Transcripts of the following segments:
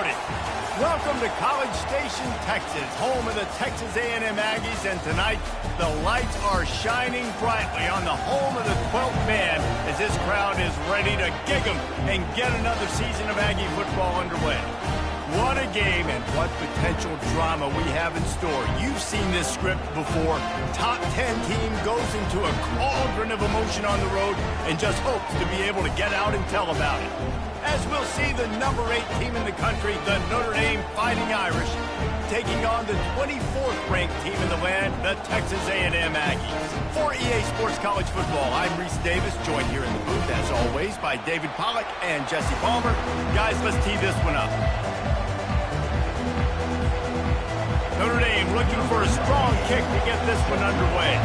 Howdy. Welcome to College Station, Texas, home of the Texas A&M Aggies, and tonight the lights are shining brightly on the home of the 12th man as this crowd is ready to gig 'em and get another season of Aggie football underway. What a game and what potential drama we have in store. You've seen this script before. Top 10 team goes into a cauldron of emotion on the road and just hopes to be able to get out and tell about it. As we'll see the number 8 team in the country, the Notre Dame Fighting Irish, taking on the 24th ranked team in the land, the Texas A&M Aggies. For EA Sports College Football, I'm Reese Davis, joined here in the booth, as always, by David Pollack and Jesse Palmer. Guys, let's tee this one up. Notre Dame looking for a strong kick to get this one underway.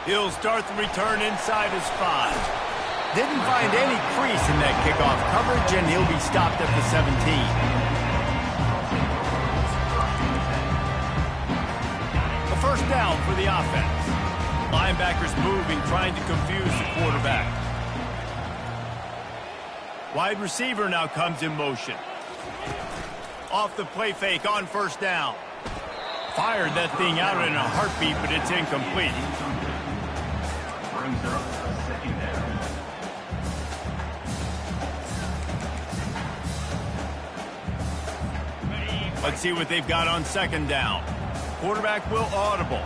He'll start the return inside his 5. Didn't find any crease in that kickoff coverage, and he'll be stopped at the 17. A first down for the offense. Linebackers moving, trying to confuse the quarterback. Wide receiver now comes in motion. Off the play fake on first down. Fired that thing out in a heartbeat, but it's incomplete. Let's see what they've got on second down. Quarterback will audible.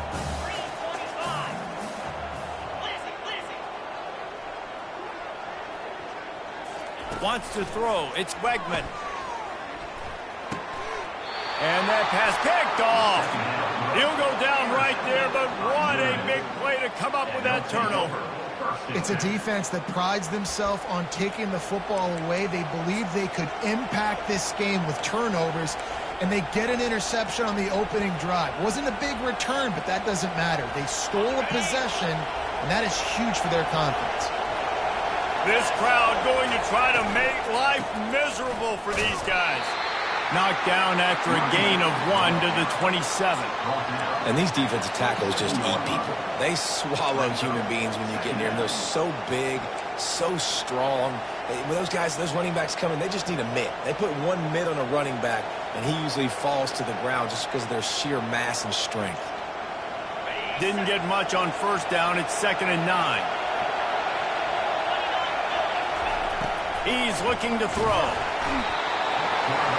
Wants to throw. It's Wegman. And that pass picked off. He'll go down right there, but what a big play to come up with that turnover. It's a defense that prides themselves on taking the football away. They believe they could impact this game with turnovers, and they get an interception on the opening drive. Wasn't a big return, but that doesn't matter. They stole a possession, and that is huge for their confidence. This crowd going to try to make life miserable for these guys. Knocked down after a gain of 1 to the 27. And these defensive tackles just eat people. They swallow human beings when you get near them. They're so big, so strong. When those guys, those running backs come in, they just need a mid. They put one mid on a running back, and he usually falls to the ground just because of their sheer mass and strength. Didn't get much on first down. It's 2nd and 9. He's looking to throw.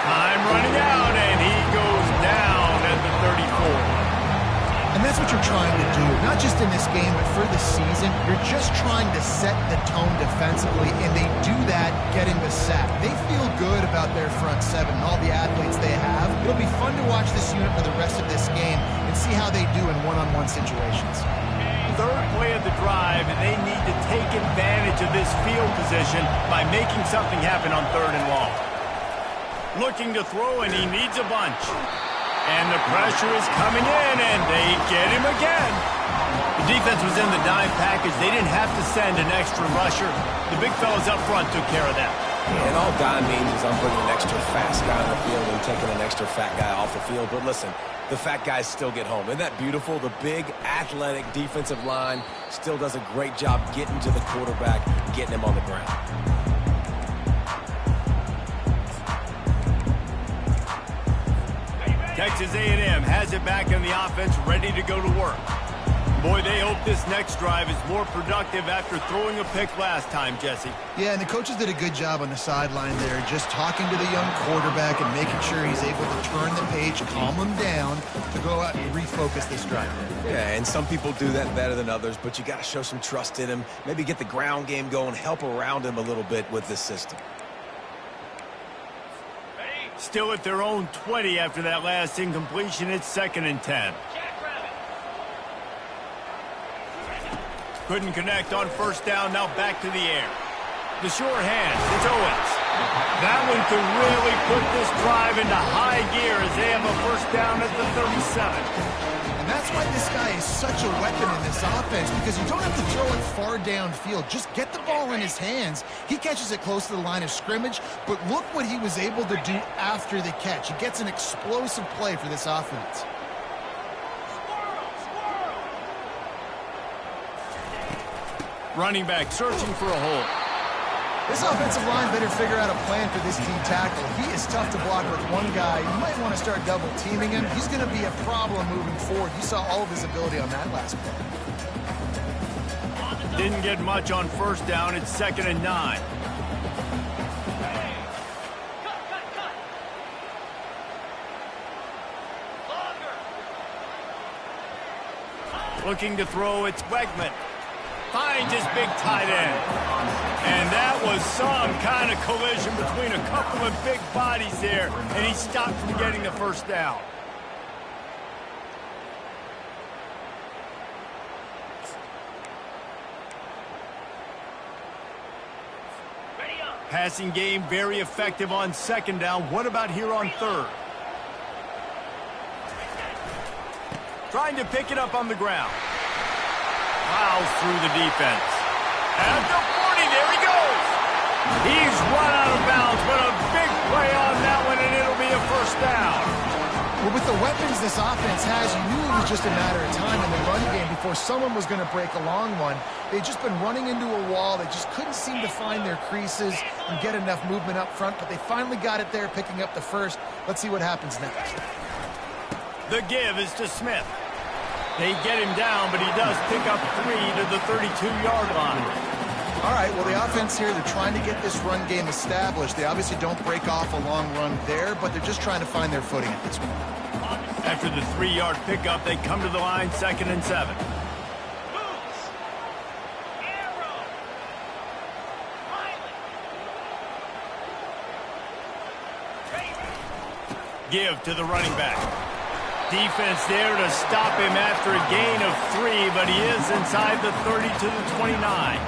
Time running out, and he goes down at the 34. And that's what you're trying to do, not just in this game, but for the season. You're just trying to set the tone defensively, and they do that getting the sack. They feel good about their front 7 and all the athletes they have. It'll be fun to watch this unit for the rest of this game and see how they do in one-on-one situations. Third play of the drive, and they need to take advantage of this field position by making something happen on 3rd and long. Looking to throw, and he needs a bunch. And the pressure is coming in, and they get him again. The defense was in the dime package. They didn't have to send an extra rusher. The big fellas up front took care of that. Yeah, and all dime means is I'm bringing an extra fast guy on the field and taking an extra fat guy off the field. But listen, the fat guys still get home. Isn't that beautiful? The big, athletic defensive line still does a great job getting to the quarterback, getting him on the ground. Texas A&M has it back in the offense, ready to go to work. Boy, they hope this next drive is more productive after throwing a pick last time, Jesse. Yeah, and the coaches did a good job on the sideline there, just talking to the young quarterback and making sure he's able to turn the page, calm him down, to go out and refocus this drive. Yeah, and some people do that better than others, but you got to show some trust in him, maybe get the ground game going, help around him a little bit with this system. Still at their own 20 after that last incompletion. It's 2nd and 10. Couldn't connect on first down. Now back to the air. The sure hands. It's Owens. That one could really put this drive into high gear as they have a first down at the 37. And that's why this guy is such a weapon in this offense, because you don't have to throw it far downfield. Just get the ball in his hands. He catches it close to the line of scrimmage, but look what he was able to do after the catch. He gets an explosive play for this offense. Running back searching for a hole. This offensive line better figure out a plan for this D tackle. He is tough to block with one guy. You might want to start double teaming him. He's going to be a problem moving forward. You saw all of his ability on that last play. Didn't get much on first down. It's 2nd and 9. Looking to throw, it's Wegman. Finds his big tight end. And that was some kind of collision between a couple of big bodies there, and he stopped from getting the first down. Passing game very effective on 2nd down. What about here on 3rd? Trying to pick it up on the ground. Plows through the defense. At the 40, there he goes. He's run out of bounds, but a big play on that one, and it'll be a first down. Well, with the weapons this offense has, you knew it was just a matter of time in the run game before someone was going to break a long one. They'd just been running into a wall. They just couldn't seem to find their creases and get enough movement up front, but they finally got it there, picking up the first. Let's see what happens next. The give is to Smith. They get him down, but he does pick up 3 to the 32-yard line. All right, well, the offense here, they're trying to get this run game established. They obviously don't break off a long run there, but they're just trying to find their footing at this point. After the 3-yard pickup, they come to the line, 2nd and 7. Give to the running back. Defense there to stop him after a gain of 3, but he is inside the 30 to the 29.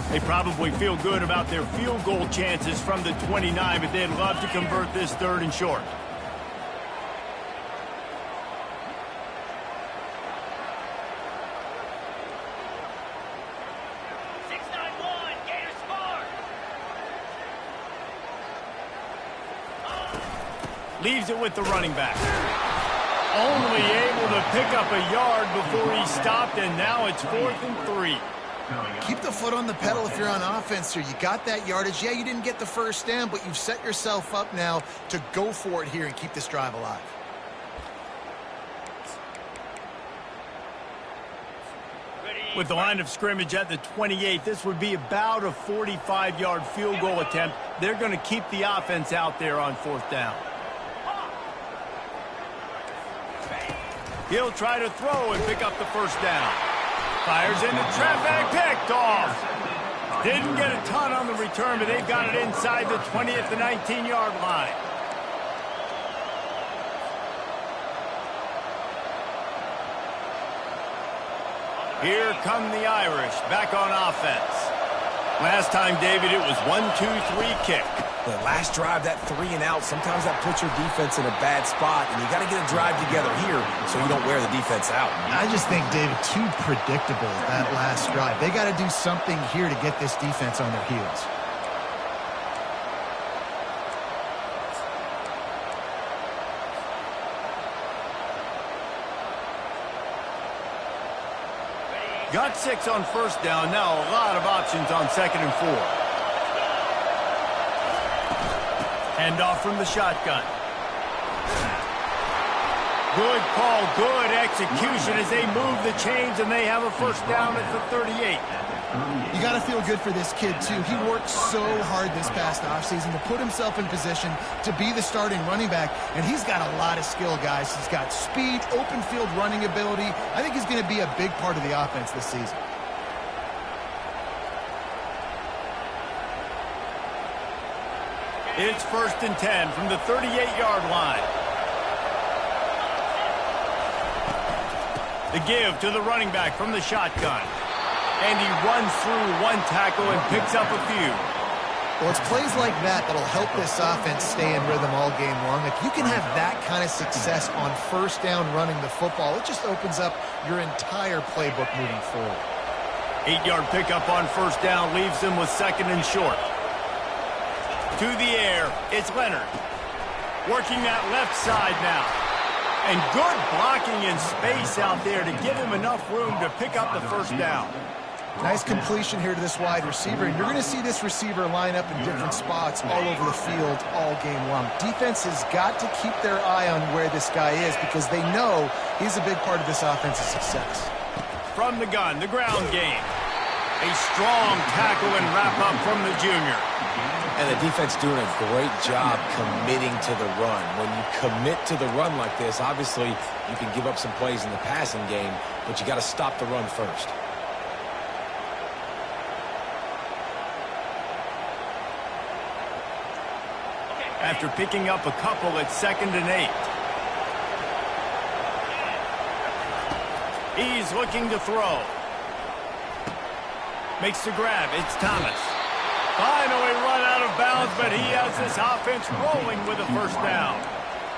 They probably feel good about their field goal chances from the 29, but they'd love to convert this 3rd and short. Leaves it with the running back. Only able to pick up a yard before he stopped, and now it's 4th and 3. Keep the foot on the pedal if you're on offense here. You got that yardage. Yeah, you didn't get the first down, but you've set yourself up now to go for it here and keep this drive alive. With the line of scrimmage at the 28, this would be about a 45-yard field goal attempt. They're going to keep the offense out there on 4th down. He'll try to throw and pick up the first down. Fires into traffic, picked off. Didn't get a ton on the return, but they've got it inside the 20 at the 19-yard line. Here come the Irish, back on offense. Last time, David, it was 1-2-3 kick. The last drive, that 3 and out, sometimes that puts your defense in a bad spot, and you got to get a drive together here so you don't wear the defense out. I just think, David, too predictable, that last drive. They got to do something here to get this defense on their heels. Got 6 on first down. Now a lot of options on 2nd and 4. Handoff from the shotgun. Good call, good execution as they move the chains, and they have a first down at the 38. You got to feel good for this kid, too. He worked so hard this past offseason to put himself in position to be the starting running back, and he's got a lot of skill, guys. He's got speed, open field running ability. I think he's going to be a big part of the offense this season. It's 1st and 10 from the 38-yard line. The give to the running back from the shotgun. And he runs through one tackle and picks up a few. Well, it's plays like that that'll help this offense stay in rhythm all game long. If you can have that kind of success on first down running the football, it just opens up your entire playbook moving forward. 8-yard pickup on first down leaves him with 2nd and short. To the air, it's Leonard. Working that left side now. And good blocking in space out there to give him enough room to pick up the first down. Nice completion here to this wide receiver. And you're going to see this receiver line up in different spots all over the field all game long. Defense has got to keep their eye on where this guy is because they know he's a big part of this offense's success. From the gun, the ground game. A strong tackle and wrap-up from the junior. And the defense doing a great job committing to the run. When you commit to the run like this, obviously you can give up some plays in the passing game, but you got to stop the run first. After picking up a couple at 2nd and 8. He's looking to throw. Makes the grab. It's Thomas. Finally run out of bounds, but he has this offense rolling with a first down.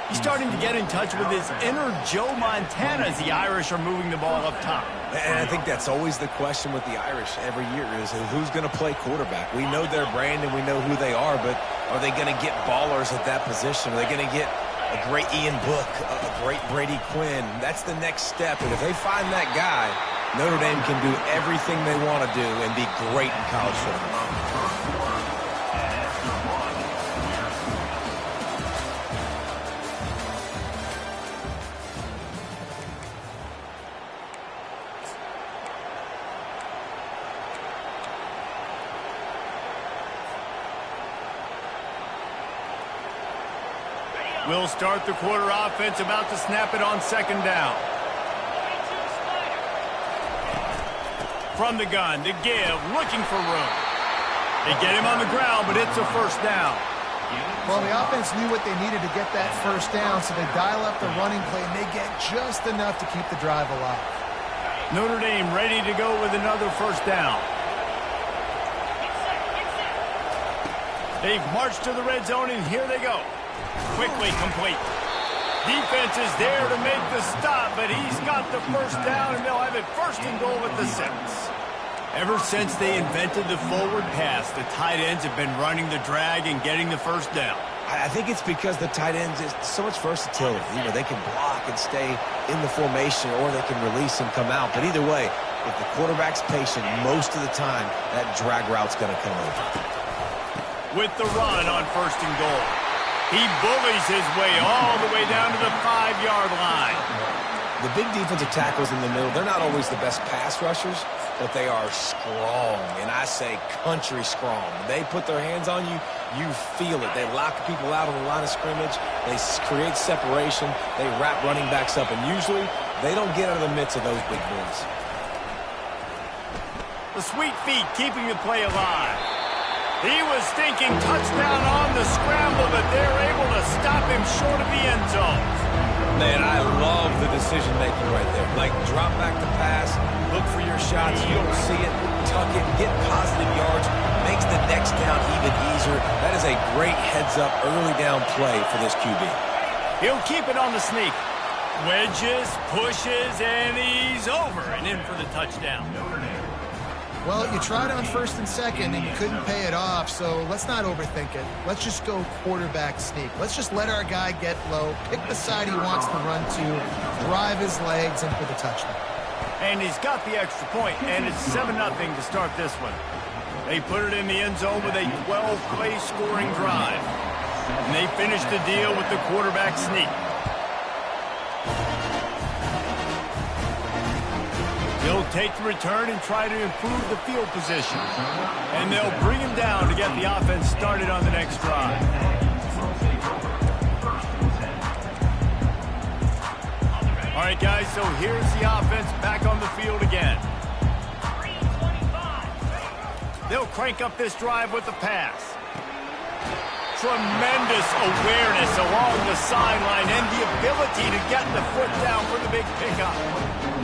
He's starting to get in touch with his inner Joe Montana as the Irish are moving the ball up top. And I think that's always the question with the Irish every year is who's going to play quarterback. We know their brand and we know who they are, but are they going to get ballers at that position? Are they going to get a great Ian Book, a great Brady Quinn? That's the next step, and if they find that guy, Notre Dame can do everything they want to do and be great in college football. We'll start the quarter offense, about to snap it on 2nd down. From the gun, to give, looking for room. They get him on the ground, but it's a first down. Well, the offense knew what they needed to get that first down, so they dial up the running play, and they get just enough to keep the drive alive. Notre Dame ready to go with another first down. They've marched to the red zone, and here they go. Quickly complete. Defense is there to make the stop, but he's got the first down, and they'll have it 1st and goal at the 6. Ever since they invented the forward pass, the tight ends have been running the drag and getting the first down. I think it's because the tight ends is so much versatility. You know, they can block and stay in the formation, or they can release and come out. But either way, if the quarterback's patient, most of the time, that drag route's going to come over. With the run on 1st and goal. He bullies his way all the way down to the 5-yard line. The big defensive tackles in the middle, they're not always the best pass rushers, but they are strong, and I say country strong. They put their hands on you, you feel it. They lock people out on the line of scrimmage. They create separation. They wrap running backs up, and usually they don't get out of the midst of those big boys. The sweet feet keeping the play alive. He was thinking touchdown on the scramble, but they're able to stop him short of the end zone. Man, I love the decision-making right there. Like, drop back the pass, look for your shots. You don't see it, tuck it, get positive yards, makes the next down even easier. That is a great heads-up, early down play for this QB. He'll keep it on the sneak. Wedges, pushes, and he's over and in for the touchdown. Well, you tried on 1st and 2nd, and you couldn't pay it off, so let's not overthink it. Let's just go quarterback sneak. Let's just let our guy get low, pick the side he wants to run to, drive his legs, and for the touchdown. And he's got the extra point, and it's 7-0 to start this one. They put it in the end zone with a 12-play scoring drive. And they finish the deal with the quarterback sneak. He'll take the return and try to improve the field position. And they'll bring him down to get the offense started on the next drive. All right, guys, so here's the offense back on the field again. They'll crank up this drive with the pass. Tremendous awareness along the sideline and the ability to get the foot down for the big pickup.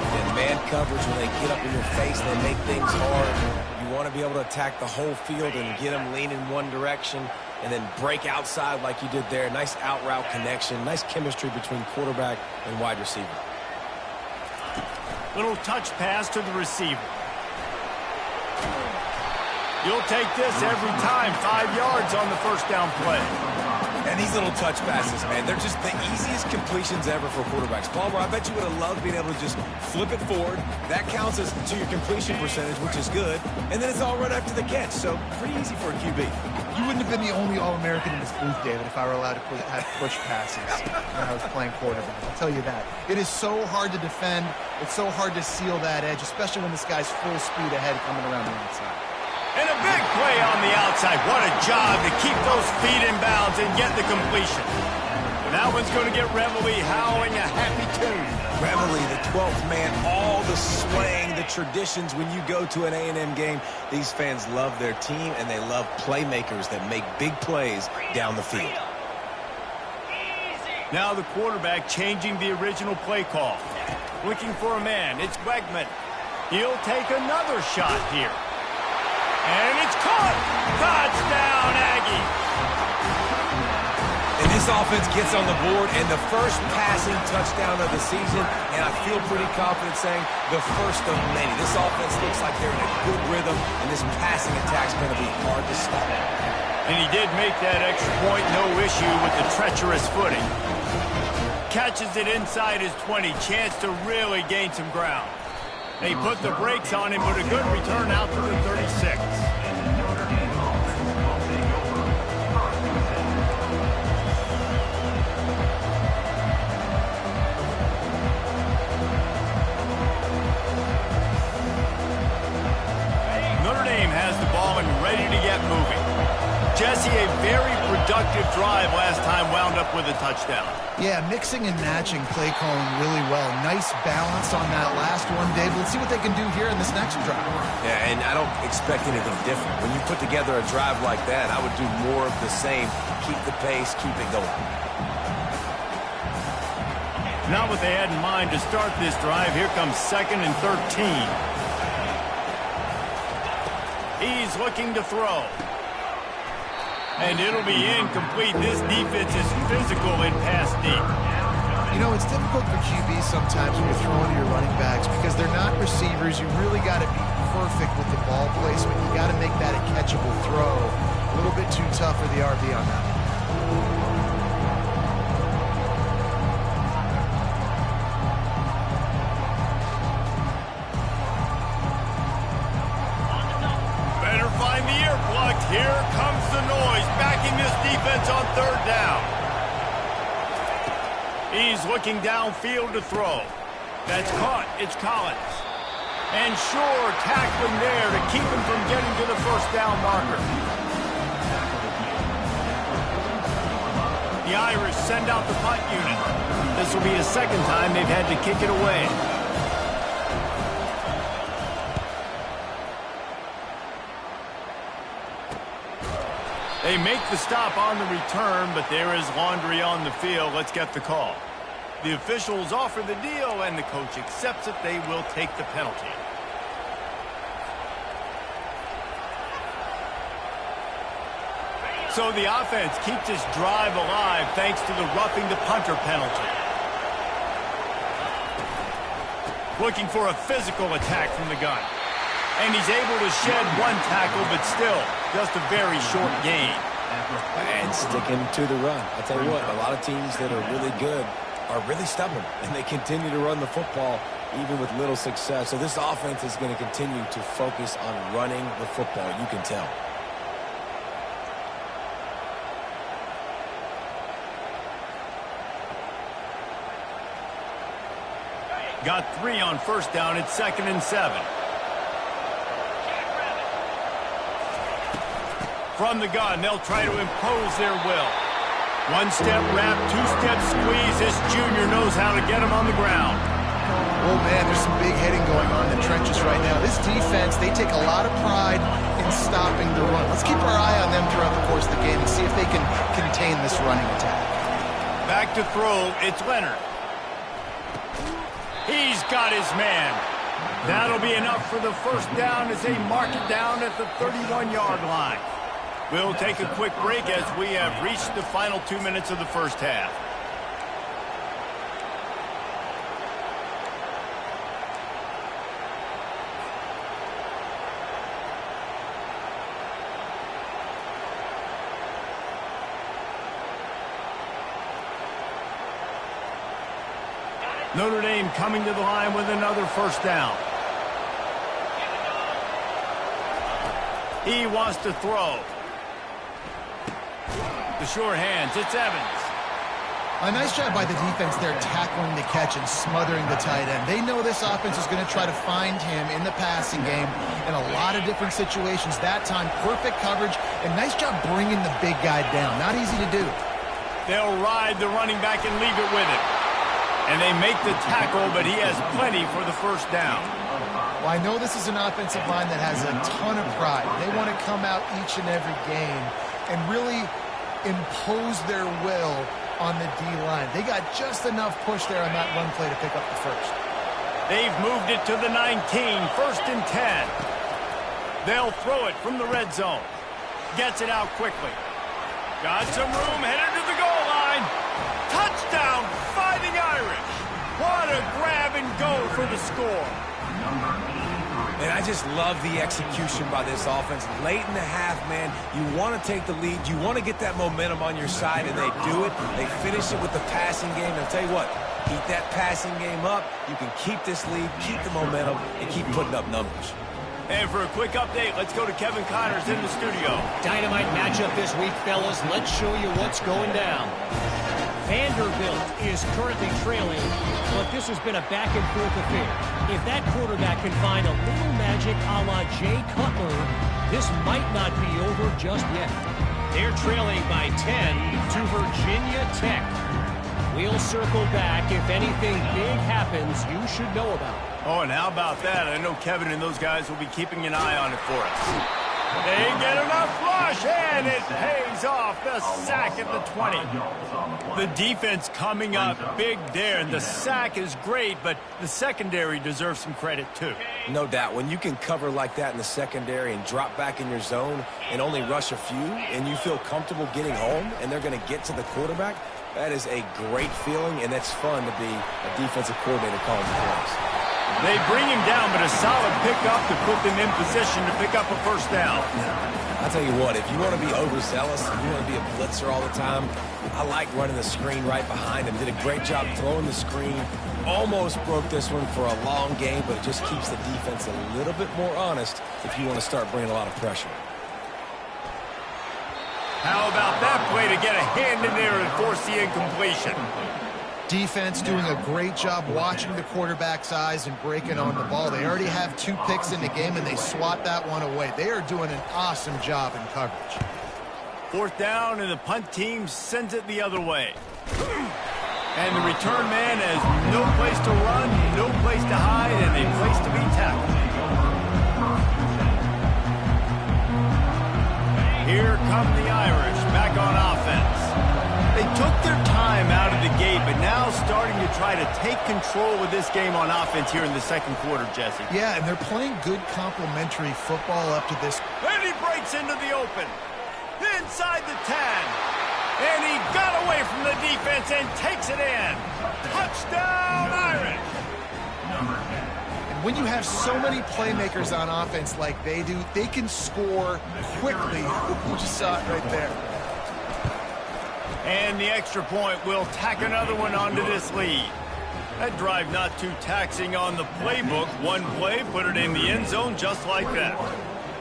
And man coverage, when they get up in your face, they make things hard. You want to be able to attack the whole field and get them lean in one direction and then break outside like you did there. Nice out route connection, nice chemistry between quarterback and wide receiver. Little touch pass to the receiver. You'll take this every time. 5 yards on the first down play. And these little touch passes, man, they're just the easiest completions ever for quarterbacks. Palmer, I bet you would have loved being able to just flip it forward. That counts as to your completion percentage, which is good. And then it's all right after the catch, so pretty easy for a QB. You wouldn't have been the only All-American in this booth, David, if I were allowed to have push passes when I was playing quarterback. I'll tell you that. It is so hard to defend. It's so hard to seal that edge, especially when this guy's full speed ahead coming around the outside. And a big play on the outside. What a job to keep those feet in bounds and get the completion. That one's going to get Reveille howling a happy tune. Reveille, the 12th man, all the swaying, the traditions when you go to an A&M game. These fans love their team, and they love playmakers that make big plays down the field. Now the quarterback changing the original play call. Looking for a man. It's Wegman. He'll take another shot here. And it's caught! Touchdown, Aggie! And this offense gets on the board, and the first passing touchdown of the season, and I feel pretty confident saying the first of many. This offense looks like they're in a good rhythm, and this passing attack's going to be hard to stop. And he did make that extra point, no issue with the treacherous footing. Catches it inside his 20, chance to really gain some ground. They put the brakes on him, but a good return out to the 36. Notre Dame has the ball and ready to get moving. Jesse, a very productive drive last time, wound up with a touchdown. Yeah, mixing and matching play calling really well. Nice balance on that last one, Dave. Let's see what they can do here in this next drive. Yeah, and I don't expect anything different. When you put together a drive like that, I would do more of the same. Keep the pace, keep it going. Not what they had in mind to start this drive. Here comes 2nd and 13. He's looking to throw. And it'll be incomplete. This defense is physical in pass deep. You know, it's difficult for QBs sometimes when you're throwing to your running backs because they're not receivers. You really got to be perfect with the ball placement. You got to make that a catchable throw. A little bit too tough for the RB on that. Here comes the noise, backing this defense on 3rd down. He's looking downfield to throw. That's caught. It's Collins. And sure, tackling there to keep him from getting to the 1st down marker. The Irish send out the punt unit. This will be the 2nd time they've had to kick it away. They make the stop on the return, but there is laundry on the field. Let's get the call. The officials offer the deal, and the coach accepts it. They will take the penalty. So the offense keeps its drive alive thanks to the roughing the punter penalty. Looking for a physical attack from the gun. And he's able to shed one tackle, but still, just a very short gain. And sticking to the run. I'll tell you what, a lot of teams that are really good are really stubborn, and they continue to run the football even with little success. So this offense is going to continue to focus on running the football. You can tell. Got 3 on 1st down. It's 2nd and 7. From the gun, they'll try to impose their will. 1-step wrap, 2-step squeeze. This junior knows how to get him on the ground. Oh, man, there's some big hitting going on in the trenches right now. This defense, they take a lot of pride in stopping the run. Let's keep our eye on them throughout the course of the game and see if they can contain this running attack. Back to throw, it's Leonard. He's got his man. That'll be enough for the 1st down as they mark it down at the 31-yard line. We'll take a quick break as we have reached the final 2 minutes of the 1st half. Notre Dame coming to the line with another first down. He wants to throw. The short hands, it's Evans. A nice job by the defense there tackling the catch and smothering the tight end. They know this offense is going to try to find him in the passing game in a lot of different situations. That time, perfect coverage, and nice job bringing the big guy down. Not easy to do. They'll ride the running back and leave it with him. And they make the tackle, but he has plenty for the first down. Well, I know this is an offensive line that has a ton of pride. They want to come out each and every game and really impose their will on the D-line. They got just enough push there on that run play to pick up the first. They've moved it to the 19, first and 10. They'll throw it from the red zone. Gets it out quickly. Got some room, headed to the goal line. Touchdown, Fighting Irish. What a grab and go for the score. And I just love the execution by this offense. Late in the half, man, you want to take the lead. You want to get that momentum on your side, and they do it. They finish it with the passing game. And I'll tell you what, keep that passing game up. You can keep this lead, keep the momentum, and keep putting up numbers. And for a quick update, let's go to Kevin Connors in the studio. Dynamite matchup this week, fellas. Let's show you what's going down. Vanderbilt is currently trailing, but this has been a back-and-forth affair. If that quarterback can find a little magic a la Jay Cutler, this might not be over just yet. They're trailing by 10 to Virginia Tech. We'll circle back if anything big happens you should know about. Oh, and how about that? I know Kevin and those guys will be keeping an eye on it for us. They get enough rush, and it pays off. The sack at the 20. The defense coming up big there, and the sack is great, but the secondary deserves some credit too. No doubt. When you can cover like that in the secondary and drop back in your zone and only rush a few, and you feel comfortable getting home, and they're going to get to the quarterback, that is a great feeling, and it's fun to be a defensive coordinator calling the plays. They bring him down, but a solid pickup to put them in position to pick up a first down. I'll tell you what, if you want to be overzealous, if you want to be a blitzer all the time, I like running the screen right behind him. Did a great job throwing the screen. Almost broke this one for a long game, but it just keeps the defense a little bit more honest if you want to start bringing a lot of pressure. How about that play to get a hand in there and force the incompletion? Defense doing a great job watching the quarterback's eyes and breaking on the ball. They already have 2 picks in the game, and they swat that one away. They are doing an awesome job in coverage. Fourth down, and the punt team sends it the other way. And the return man has no place to run, no place to hide, and a place to be tackled. Here come the Irish back on offense. They took their time out of the gate, but now starting to try to take control of this game on offense here in the second quarter, Jesse. Yeah, and they're playing good complementary football up to this. And he breaks into the open. Inside the 10. And he got away from the defense and takes it in. Touchdown, Irish. And when you have so many playmakers on offense like they do, they can score quickly. You just saw it right there. And the extra point will tack another one onto this lead. That drive not too taxing on the playbook. One play, put it in the end zone just like that.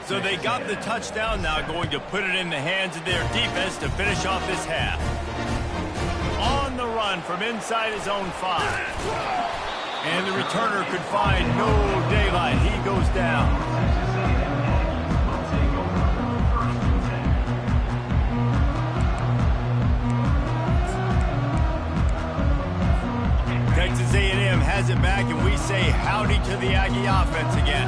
So they got the touchdown, now going to put it in the hands of their defense to finish off this half. On the run from inside his own 5. And the returner could find no daylight. He goes down. Texas A&M has it back, and we say howdy to the Aggie offense again.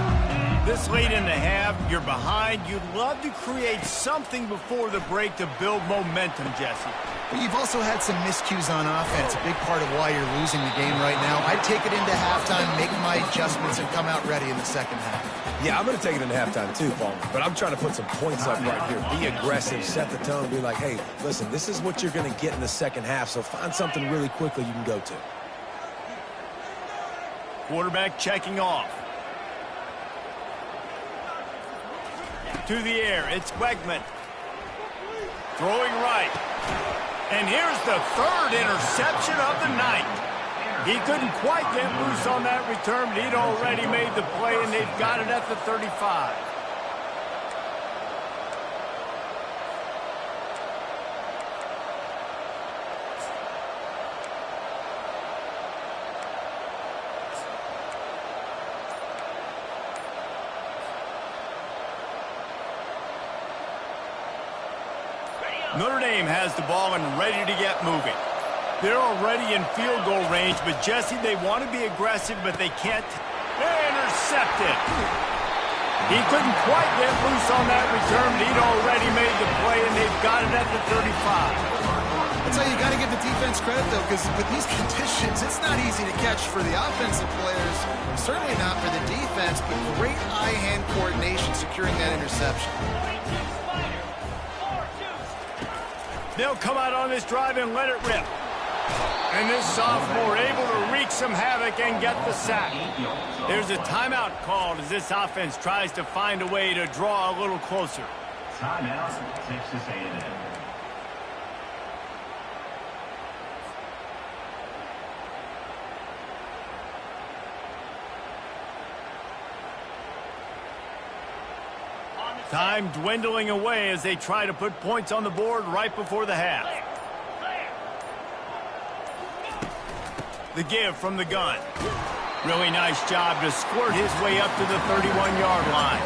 This late in the half, you're behind. You'd love to create something before the break to build momentum, Jesse. But you've also had some miscues on offense, a big part of why you're losing the game right now. I'd take it into halftime, make my adjustments, and come out ready in the second half. Yeah, I'm going to take it into halftime too, Paul. But I'm trying to put some points up right here. Be aggressive, set the tone, be like, hey, listen, this is what you're going to get in the second half, so find something really quickly you can go to. Quarterback checking off. To the air, it's Wegman. Throwing right. And here's the third interception of the night. He couldn't quite get loose on that return, but he'd already made the play, and they've got it at the 35. Notre Dame has the ball and ready to get moving. They're already in field goal range, but Jesse, they want to be aggressive, but they can't. They're intercepted. He couldn't quite get loose on that return, but he'd already made the play, and they've got it at the 35. That's how you got to give the defense credit, though, because with these conditions, it's not easy to catch for the offensive players, certainly not for the defense, but great eye-hand coordination securing that interception. They'll come out on this drive and let it rip. And this sophomore able to wreak some havoc and get the sack. There's a timeout called as this offense tries to find a way to draw a little closer. Timeout, Texas A&M. Time dwindling away as they try to put points on the board right before the half. The give from the gun. Really nice job to squirt his way up to the 31-yard line.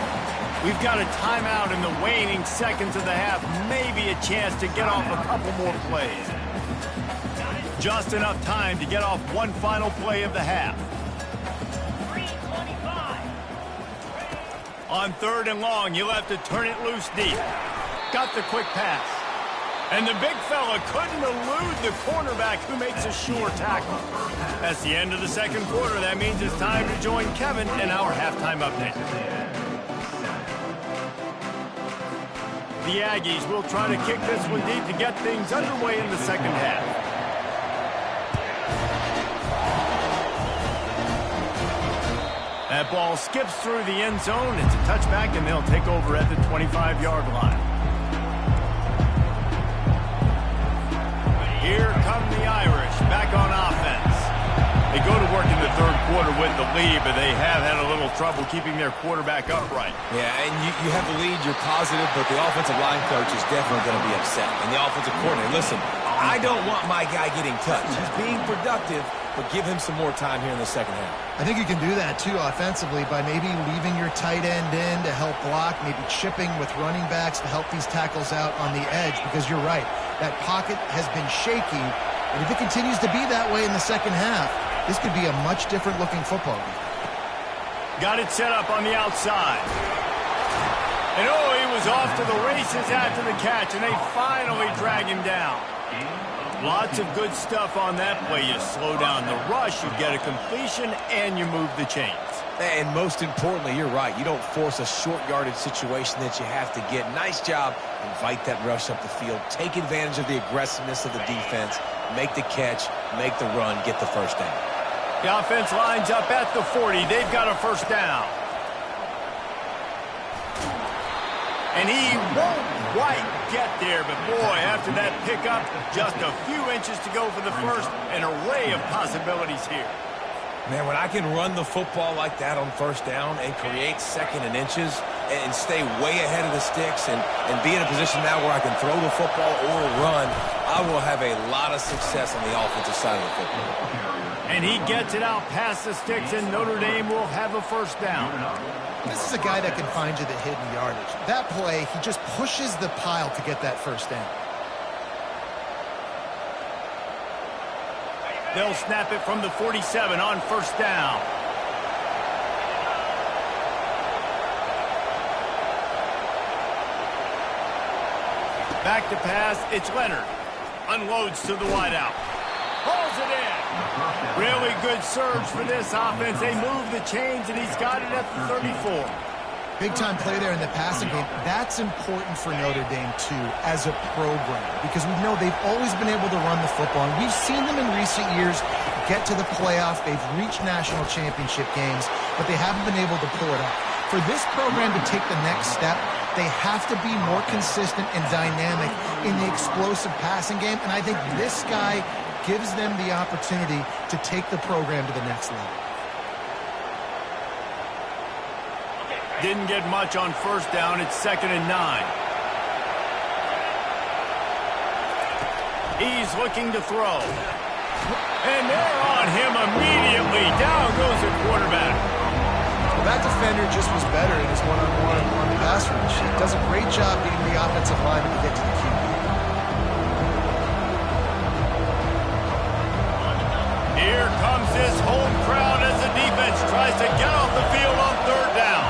We've got a timeout in the waning seconds of the half. Maybe a chance to get off a couple more plays. Just enough time to get off one final play of the half. On 3rd and long, you'll have to turn it loose deep. Got the quick pass. And the big fella couldn't elude the cornerback who makes a sure tackle. That's the end of the second quarter. That means it's time to join Kevin in our halftime update. The Aggies will try to kick this one deep to get things underway in the second half. That ball skips through the end zone. It's a touchback, and they'll take over at the 25-yard line. Here come the Irish back on offense. They go to work in the third quarter with the lead, but they have had a little trouble keeping their quarterback upright. Yeah, and you have the lead, you're positive, but the offensive line coach is definitely going to be upset. And the offensive coordinator, listen, I don't want my guy getting touched. He's being productive, but give him some more time here in the second half. I think you can do that, too, offensively, by maybe leaving your tight end in to help block, maybe chipping with running backs to help these tackles out on the edge, because you're right. That pocket has been shaky, and if it continues to be that way in the second half, this could be a much different-looking football game. Got it set up on the outside. And, oh, he was off to the races after the catch, and they finally drag him down. Lots of good stuff on that play. You slow down the rush, you get a completion, and you move the chains. And most importantly, you're right. You don't force a short yardage situation that you have to get. Nice job. Invite that rush up the field. Take advantage of the aggressiveness of the defense. Make the catch, make the run, get the first down. The offense lines up at the 40. They've got a first down. And he won't quite get there, but boy, after that pickup, just a few inches to go for the first. An array of possibilities here. Man, when I can run the football like that on first down and create second and inches and stay way ahead of the sticks and be in a position now where I can throw the football or run, I will have a lot of success on the offensive side of the football. And he gets it out past the sticks, and Notre Dame will have a first down. This is a guy that can find you the hidden yardage. That play, he just pushes the pile to get that first down. They'll snap it from the 47 on first down. Back to pass, it's Leonard. Unloads to the wideout. Pulls it in. Really good surge for this offense. They move the chains, and he's got it at the 34. Big-time play there in the passing game. That's important for Notre Dame, too, as a program, because we know they've always been able to run the football, and we've seen them in recent years get to the playoff. They've reached national championship games, but they haven't been able to pull it off. For this program to take the next step, they have to be more consistent and dynamic in the explosive passing game, and I think this guy gives them the opportunity to take the program to the next level. Didn't get much on first down. It's 2nd and 9. He's looking to throw. And they're on him immediately. Down goes the quarterback. Well, that defender just was better in his one-on-one on pass rush. He does a great job beating the offensive lineman to get to the QB. Here comes this home crowd as the defense tries to get off the field on 3rd down.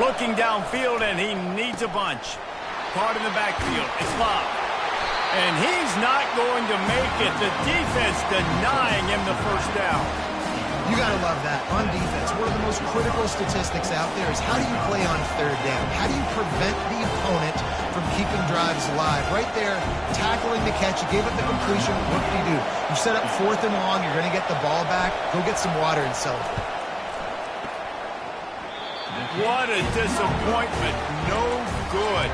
Looking downfield, and he needs a bunch. Caught in the backfield. It's Bob. And he's not going to make it. The defense denying him the first down. You got to love that. On defense, one of the most critical statistics out there is how do you play on 3rd down? How do you prevent the opponent from keeping drives alive? Right there, tackling the catch. You gave up the completion. What do? You set up 4th and long. You're going to get the ball back. Go get some water and celebrate. What a disappointment. No good.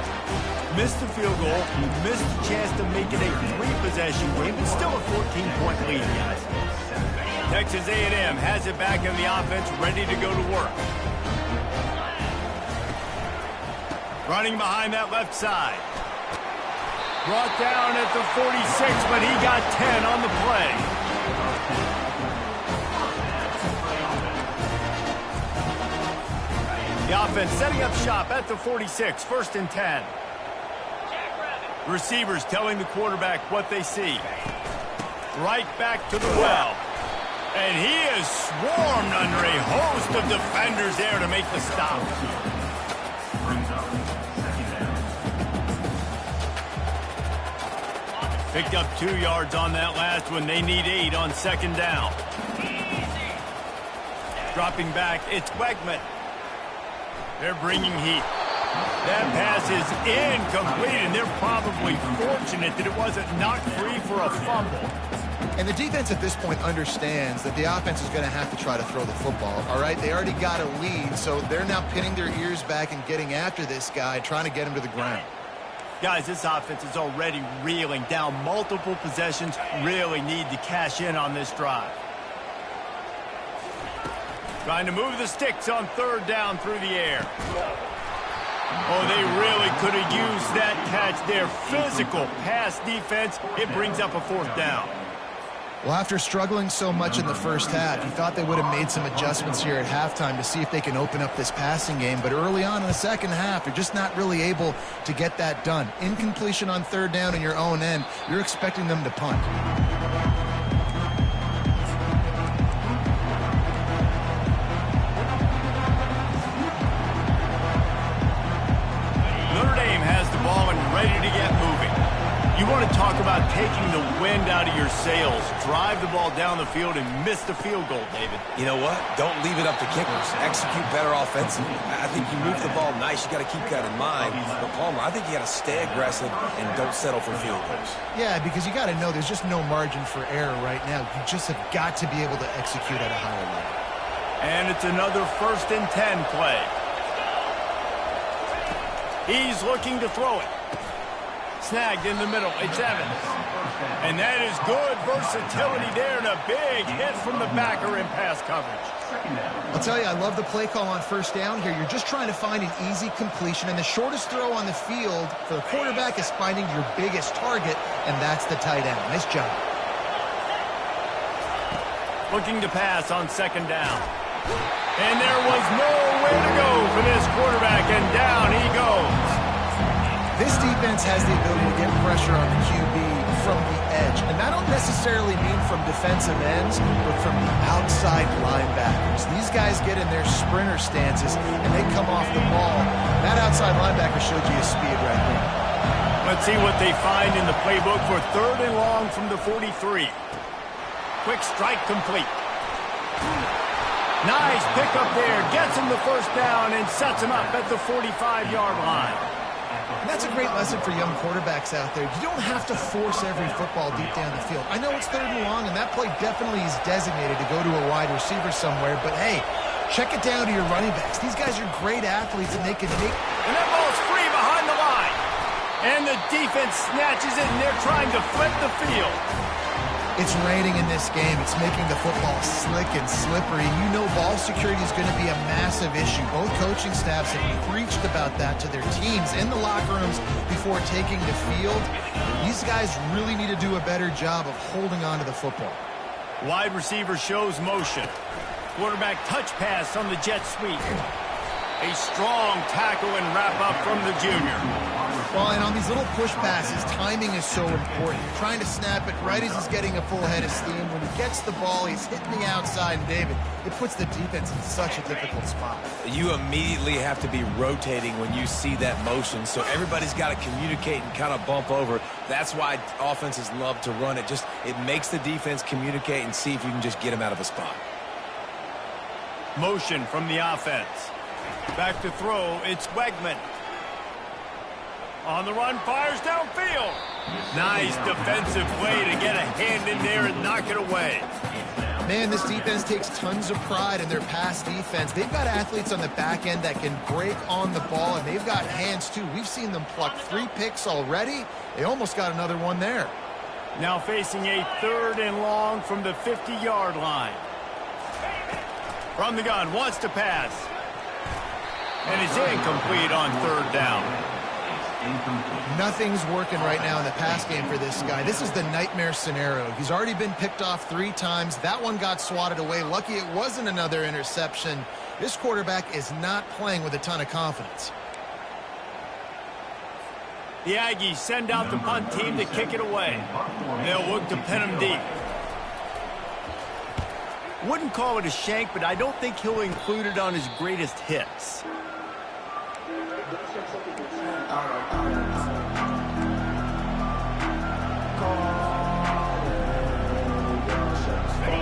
Missed the field goal. Missed a chance to make it a 3-possession game, but still a 14-point lead. Texas A&M has it back in the offense, ready to go to work. Running behind that left side. Brought down at the 46, but he got 10 on the play. The offense setting up shop at the 46, 1st and 10. Receivers telling the quarterback what they see. Right back to the well. And he is swarmed under a host of defenders there to make the stop. Picked up 2 yards on that last one. They need 8 on 2nd down. Dropping back, it's Wegman. They're bringing heat. That pass is incomplete, and they're probably fortunate that it wasn't knocked free for a fumble. And the defense at this point understands that the offense is going to have to try to throw the football, all right? They already got a lead, so they're now pinning their ears back and getting after this guy, trying to get him to the ground. Guys, this offense is already reeling down multiple possessions. Really need to cash in on this drive. Trying to move the sticks on 3rd down through the air. Oh, they really could have used that catch there. Physical pass defense. It brings up a 4th down. Well, after struggling so much in the first half, you thought they would have made some adjustments here at halftime to see if they can open up this passing game. But early on in the second half, you're just not really able to get that done. Incompletion on 3rd down in your own end, you're expecting them to punt. Ready to get moving. You want to talk about taking the wind out of your sails. Drive the ball down the field and miss the field goal, David. You know what? Don't leave it up to kickers. Execute better offensively. I think you move the ball nice. You got to keep that in mind. But Palmer, I think you got to stay aggressive and don't settle for field goals. Yeah, because you got to know there's just no margin for error right now. You just have got to be able to execute at a higher level. And it's another 1st and 10 play. He's looking to throw it. Snagged in the middle. It's Evans. And that is good versatility there and a big hit from the backer in pass coverage. I'll tell you, I love the play call on 1st down here. You're just trying to find an easy completion, and the shortest throw on the field for the quarterback is finding your biggest target, and that's the tight end. Nice job. Looking to pass on 2nd down. And there was nowhere to go for this quarterback, and down he goes. This defense has the ability to get pressure on the QB from the edge. And I don't necessarily mean from defensive ends, but from the outside linebackers. These guys get in their sprinter stances, and they come off the ball. That outside linebacker showed you his speed right there. Let's see what they find in the playbook for 3rd and long from the 43. Quick strike complete. Nice pickup there. Gets him the 1st down and sets him up at the 45-yard line. And that's a great lesson for young quarterbacks out there. You don't have to force every football deep down the field. I know it's 3rd and long, and that play definitely is designated to go to a wide receiver somewhere, but hey, Check it down to your running backs. These guys are great athletes, and they can make... And that ball's free behind the line. And the defense snatches it, and they're trying to flip the field. It's raining in this game. It's making the football slick and slippery. You know ball security is going to be a massive issue. Both coaching staffs have preached about that to their teams in the locker rooms before taking the field. These guys really need to do a better job of holding on to the football. Wide receiver shows motion. Quarterback touch pass on the jet sweep. A strong tackle and wrap up from the junior. Well, and on these little push passes, timing is so important. You're trying to snap it right as he's getting a full head of steam. When he gets the ball, he's hitting the outside, and David, it puts the defense in such a difficult spot. You immediately have to be rotating when you see that motion, so everybody's got to communicate and kind of bump over. That's why offenses love to run it. It makes the defense communicate and see if you can just get them out of a spot. Motion from the offense. Back to throw, it's Wegman. On the run, fires downfield. Nice defensive play to get a hand in there and knock it away. Man, this defense takes tons of pride in their pass defense. They've got athletes on the back end that can break on the ball, and they've got hands, too. We've seen them pluck 3 picks already. They almost got another one there. Now facing a 3rd and long from the 50-yard line. From the gun, wants to pass. And it's incomplete on 3rd down. Nothing's working right now in the pass game for this guy. This is the nightmare scenario. He's already been picked off 3 times. That one got swatted away. Lucky it wasn't another interception. This quarterback is not playing with a ton of confidence. The Aggies send out the punt team to kick it away. They'll look to pin him deep. Wouldn't call it a shank, but I don't think he'll include it on his greatest hits.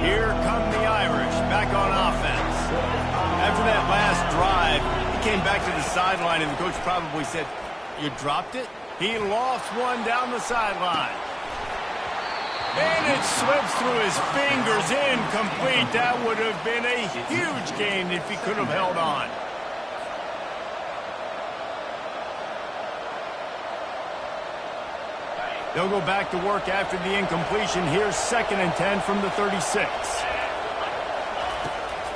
Here come the Irish back on offense. After that last drive, he came back to the sideline, and the coach probably said, "You dropped it?" He lost one down the sideline. And it slips through his fingers, incomplete. That would have been a huge gain if he could have held on. They'll go back to work after the incompletion. Here's 2nd and 10 from the 36.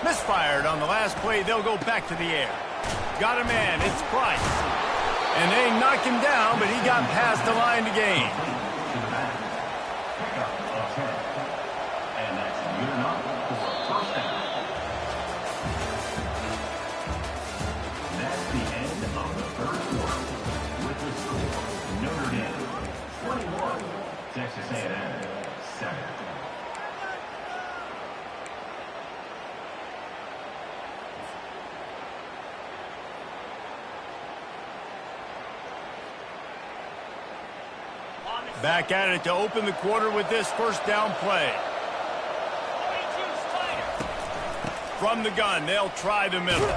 Misfired on the last play. They'll go back to the air. Got a man. It's Price. And they knock him down, but he got past the line to gain. And that's good enough for a 1st down. That's the end of the 3rd quarter. With the score, Notre Dame 21, Texas A&M 7. Back at it to open the quarter with this 1st down play. From the gun, they'll try the middle.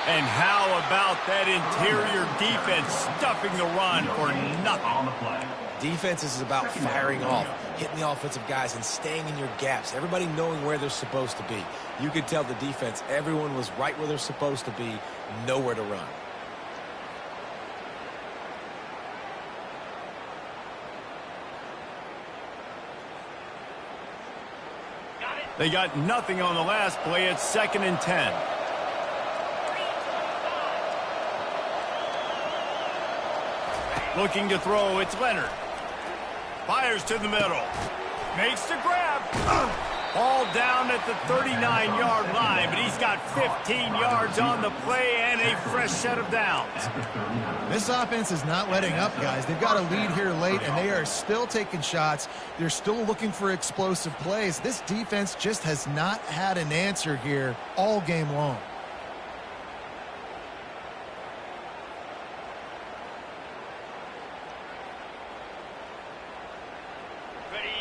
And how about that interior defense stuffing the run for nothing? On the play. Defense is about firing off, hitting the offensive guys, and staying in your gaps. Everybody knowing where they're supposed to be. You could tell the defense, everyone was right where they're supposed to be, nowhere to run. They got nothing on the last play. It's 2nd and 10. Looking to throw, it's Leonard. Fires to the middle. Makes the grab. Ball down at the 39-yard line, but he's got 15 yards on the play and a fresh set of downs. This offense is not letting up, guys. They've got a lead here late, and they are still taking shots. They're still looking for explosive plays. This defense just has not had an answer here all game long.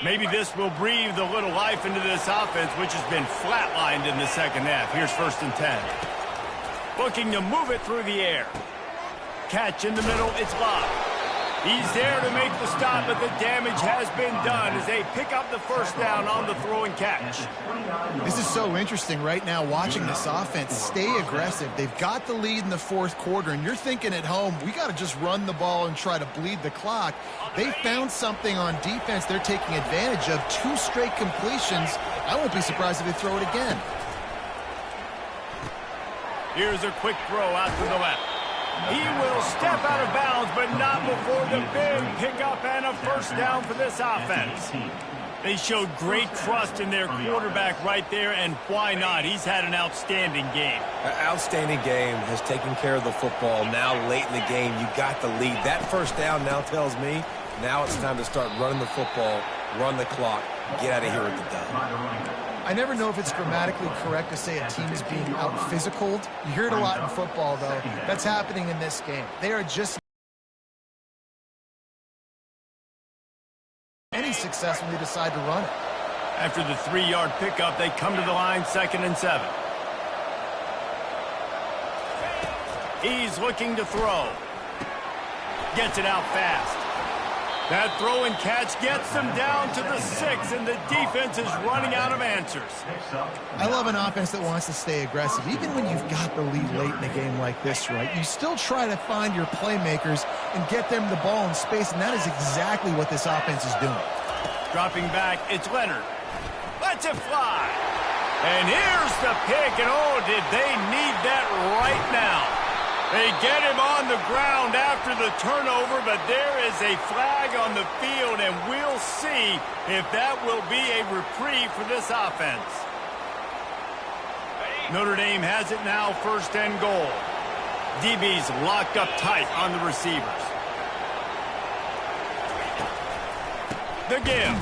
Maybe this will breathe a little life into this offense, which has been flatlined in the 2nd half. Here's 1st and 10. Looking to move it through the air. Catch in the middle, it's Love. He's there to make the stop, but the damage has been done as they pick up the first down on the throw and catch. This is so interesting right now watching this offense stay aggressive. They've got the lead in the fourth quarter, and you're thinking at home, we got to just run the ball and try to bleed the clock. They found something on defense they're taking advantage of. 2 straight completions. I won't be surprised if they throw it again. Here's a quick throw out to the left. He will step out of bounds, but not before the big pickup and a first down for this offense. They showed great trust in their quarterback right there, and why not? He's had an outstanding game. An outstanding game, has taken care of the football. Now late in the game, you got the lead. That first down now tells me now it's time to start running the football, run the clock, get out of here with the dub. I never know if it's grammatically correct to say a team is being out-physicaled. You hear it a lot in football, though. That's happening in this game. They are just any success when they decide to run it. After the 3-yard pickup, they come to the line 2nd and 7. He's looking to throw. Gets it out fast. That throw and catch gets them down to the 6, and the defense is running out of answers. I love an offense that wants to stay aggressive. Even when you've got the lead late in the game like this, right, you still try to find your playmakers and get them the ball in space, and that is exactly what this offense is doing. Dropping back, it's Leonard. Lets it fly. And here's the pick, and oh, did they need that right now. They get him on the ground after the turnover, but there is a flag on the field, and we'll see if that will be a reprieve for this offense. Notre Dame has it now, 1st and goal. DB's locked up tight on the receivers. The give.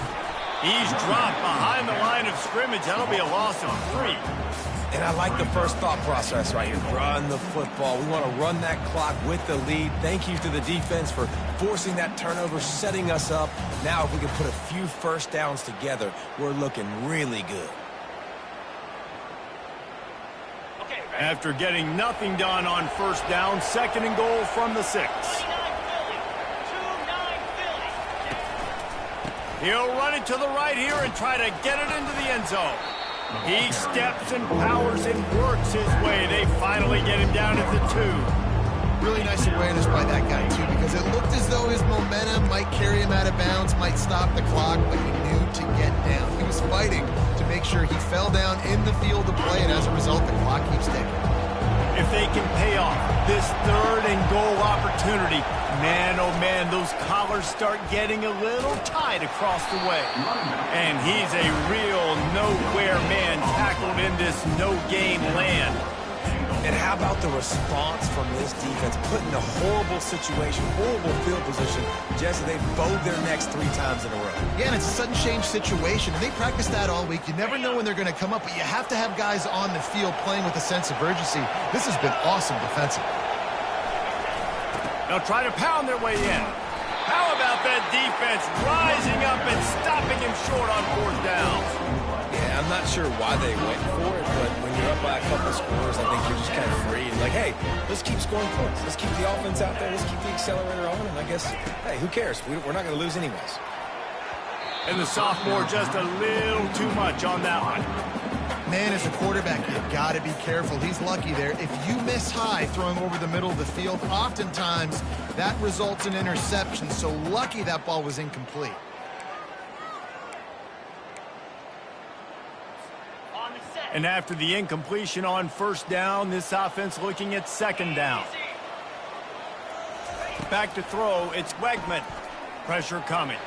He's dropped behind the line of scrimmage. That'll be a loss of 3. And I like the first thought process right here. Run the football. We want to run that clock with the lead. Thank you to the defense for forcing that turnover, setting us up. Now if we can put a few first downs together, we're looking really good. After getting nothing done on first down, 2nd and goal from the 6. He'll run it to the right here and try to get it into the end zone. He steps and powers and works his way. They finally get him down at the 2. Really nice awareness by that guy, too, because it looked as though his momentum might carry him out of bounds, might stop the clock, but he knew to get down. He was fighting to make sure he fell down in the field of play, and as a result, the clock keeps ticking. If they can pay off this 3rd and goal opportunity, man, oh man, those collars start getting a little tight across the way. And he's a real nowhere man tackled in this no-game land. And how about the response from this defense? Put in a horrible situation, horrible field position, just as they bowed their necks 3 times in a row. Yeah, and it's a sudden change situation, and they practice that all week. You never know when they're going to come up, but you have to have guys on the field playing with a sense of urgency. This has been awesome defensively. They'll try to pound their way in. How about that defense rising up and stopping him short on 4th down? Yeah, I'm not sure why they went for it, but when you're up by a couple scores, I think you're just kind of free. And like, hey, let's keep scoring points. Let's keep the offense out there. Let's keep the accelerator on. And I guess, hey, who cares? We're not going to lose anyways. And the sophomore just a little too much on that one. Man, as a quarterback, you've got to be careful. He's lucky there. If you miss high throwing over the middle of the field, oftentimes that results in interception. So lucky that ball was incomplete. And after the incompletion on 1st down, this offense looking at 2nd down. Back to throw, it's Wegman. Pressure coming.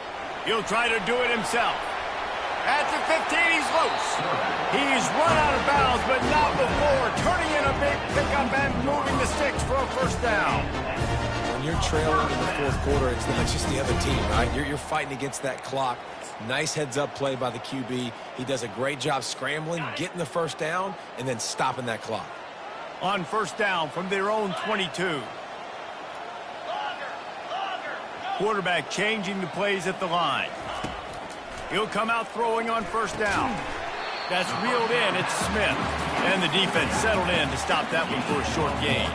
He'll try to do it himself. At the 15, he's loose. He's run out of bounds, but not before turning in a big pickup and moving the sticks for a 1st down. When you're trailing in the 4th quarter, it's not just the other team, right? You're fighting against that clock. Nice heads-up play by the QB. He does a great job scrambling, getting the 1st down, and then stopping that clock. On 1st down from their own 22. Quarterback changing the plays at the line. He'll come out throwing on 1st down. That's reeled in. It's Smith. And the defense settled in to stop that one for a short gain.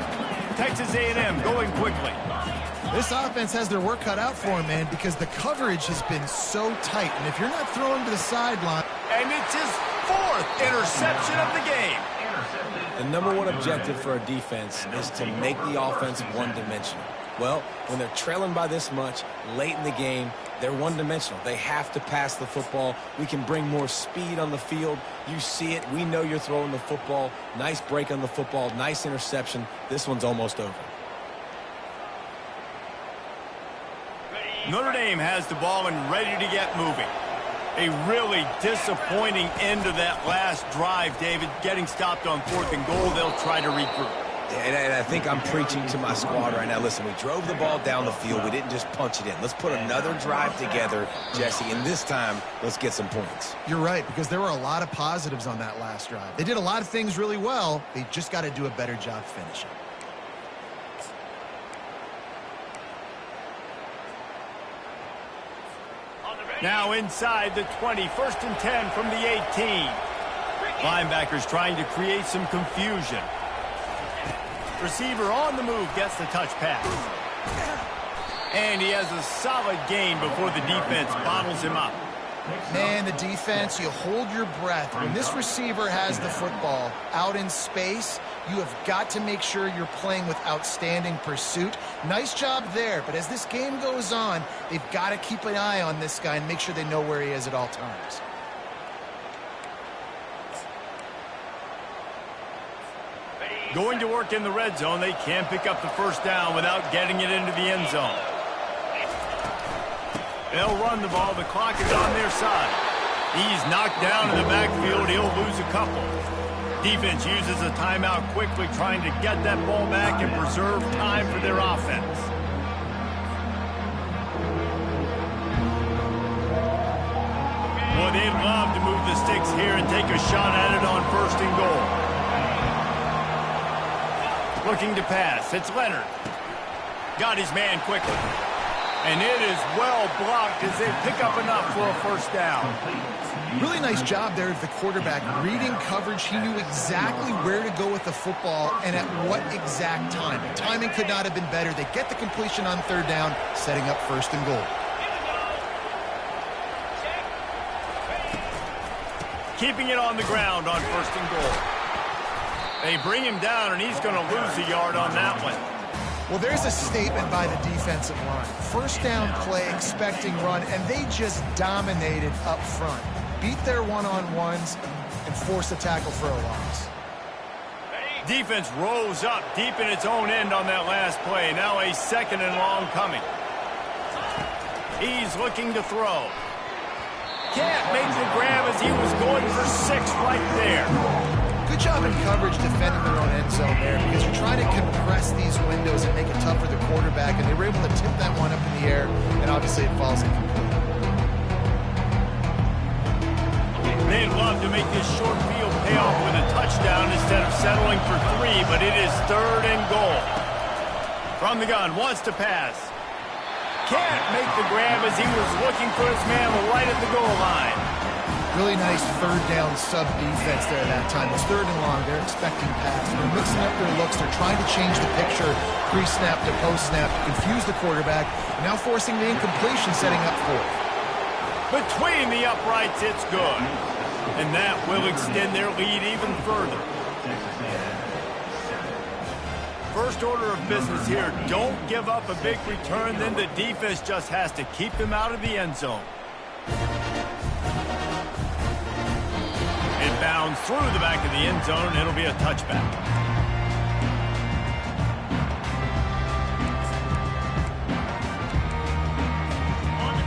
Texas A&M going quickly. This offense has their work cut out for them, man, because the coverage has been so tight. And if you're not throwing to the sideline... And it's his 4th interception of the game. The number one objective for a defense is to make the offense one-dimensional. Well, when they're trailing by this much, late in the game, they're one-dimensional. They have to pass the football. We can bring more speed on the field. You see it. We know you're throwing the football. Nice break on the football. Nice interception. This one's almost over. Notre Dame has the ball and ready to get moving. A really disappointing end of that last drive, David. Getting stopped on 4th and goal, they'll try to regroup. And I think I'm preaching to my squad right now. Listen, we drove the ball down the field. We didn't just punch it in. Let's put another drive together, Jesse, and this time, let's get some points. You're right, because there were a lot of positives on that last drive. They did a lot of things really well. They just got to do a better job finishing. Now inside the 20, 1st and 10 from the 18. Linebackers trying to create some confusion. Receiver on the move gets the touch pass. And he has a solid gain before the defense bottles him up. Man, the defense, you hold your breath. When this receiver has the football out in space, you have got to make sure you're playing with outstanding pursuit. Nice job there, but as this game goes on, they've got to keep an eye on this guy and make sure they know where he is at all times. Going to work in the red zone, they can't pick up the 1st down without getting it into the end zone. They'll run the ball. The clock is on their side. He's knocked down in the backfield. He'll lose a couple. Defense uses a timeout quickly, trying to get that ball back and preserve time for their offense. Boy, they'd love to move the sticks here and take a shot at it on 1st and goal. Looking to pass. It's Leonard. Got his man quickly. And it is well blocked as they pick up enough for a 1st down. Really nice job there of the quarterback. Reading coverage, he knew exactly where to go with the football and at what exact time. Timing could not have been better. They get the completion on 3rd down, setting up 1st and goal. Keeping it on the ground on 1st and goal. They bring him down, and he's going to lose a yard on that one. Well, there's a statement by the defensive line. 1st down play, expecting run, and they just dominated up front. Beat their one-on-ones and force a tackle for a loss. Defense rose up deep in its own end on that last play. Now a 2nd and long coming. He's looking to throw. Can't make the grab as he was going for 6 right there. Good job in coverage defending their own end zone there, because you're trying to compress these windows and make it tough for the quarterback, and they were able to tip that one up in the air, and obviously it falls incomplete. They'd love to make this short field pay off with a touchdown instead of settling for 3, but it is 3rd and goal. From the gun, wants to pass. Can't make the grab as he was looking for his man right at the goal line. Really nice 3rd down sub defense there that time. It's 3rd and long. They're expecting pass. They're mixing up their looks. They're trying to change the picture pre-snap to post-snap to confuse the quarterback. Now forcing the incompletion, setting up 4th. Between the uprights, it's good. And that will extend their lead even further. First order of business here. Don't give up a big return. Then the defense just has to keep them out of the end zone. It bounds through the back of the end zone, and it'll be a touchback.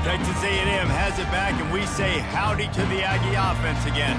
Texas A&M has it back, and we say howdy to the Aggie offense again.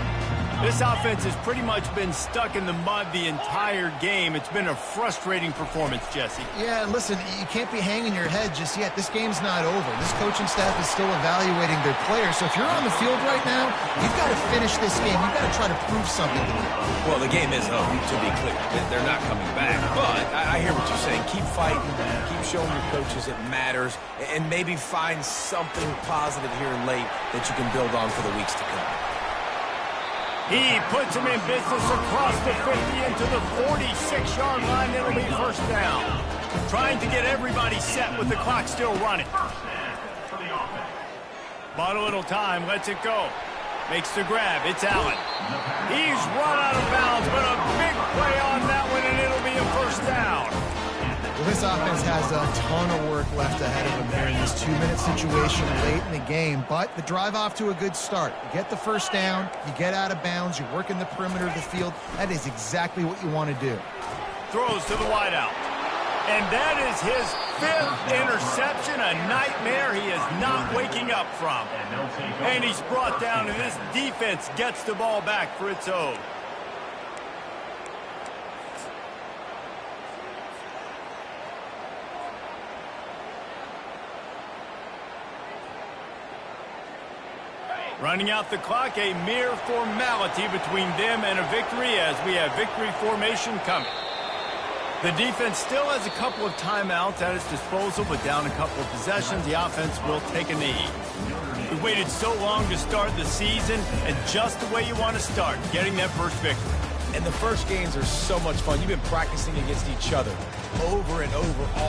This offense has pretty much been stuck in the mud the entire game. It's been a frustrating performance, Jesse. Yeah, and listen, you can't be hanging your head just yet. This game's not over. This coaching staff is still evaluating their players. So if you're on the field right now, you've got to finish this game. You've got to try to prove something to them. Well, the game is over, to be clear. They're not coming back. But I hear what you're saying. Keep fighting. Keep showing your coaches it matters. And maybe find something positive here late that you can build on for the weeks to come. He puts him in business across the 50 into the 46-yard line. It'll be 1st down. Trying to get everybody set with the clock still running. Bought a little time, lets it go. Makes the grab, it's Allen. He's run out of bounds, but a big play on that one, and it'll be a first down. Well, this offense has a ton of work left ahead of them here in this 2-minute situation late in the game, but the drive off to a good start. You get the first down, you get out of bounds, you work in the perimeter of the field. That is exactly what you want to do. Throws to the wideout. And that is his 5th interception, a nightmare he is not waking up from. And he's brought down, and this defense gets the ball back for its own. Running out the clock, a mere formality between them and a victory as we have victory formation coming. The defense still has a couple of timeouts at its disposal, but down a couple of possessions, the offense will take a knee. We waited so long to start the season, and just the way you want to start, getting that first victory. And the first games are so much fun. You've been practicing against each other over and over all